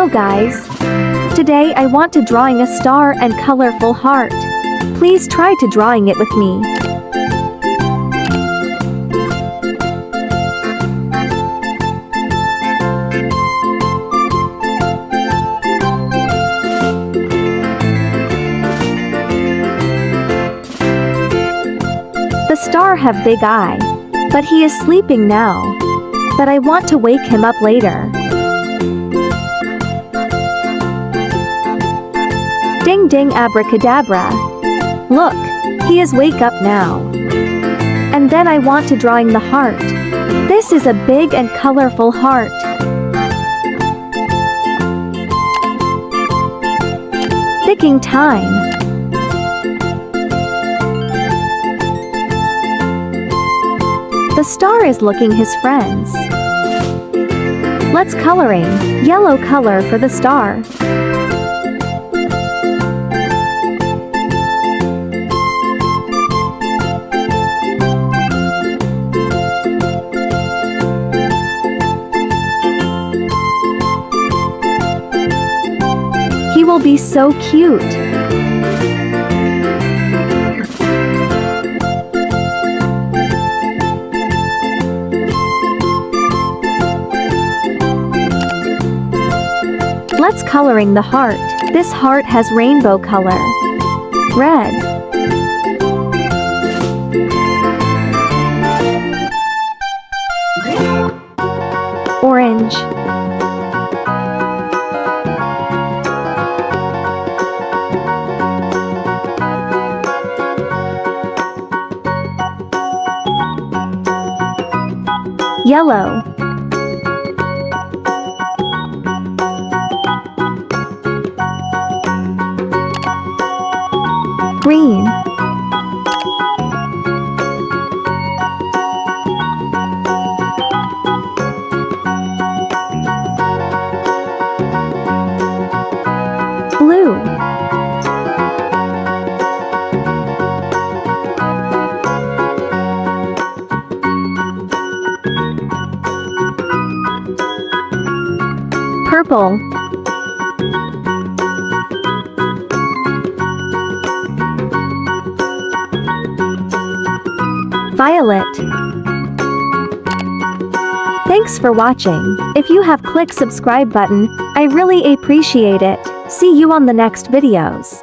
Hello guys! Today I want to drawing a star and colorful heart. Please try to drawing it with me. The star have big eye, but he is sleeping now. But I want to wake him up later. Ding ding abracadabra. Look, he is wake up now. And then I want to drawing the heart. This is a big and colorful heart. Ticking time. The star is looking his friends. Let's coloring. Yellow color for the star. He will be so cute. Let's coloring the heart. This heart has rainbow color. Red. Orange. Yellow. Green. Blue. Purple. Violet. Thanks for watching. If you have click subscribe button, I really appreciate it. See you on the next videos.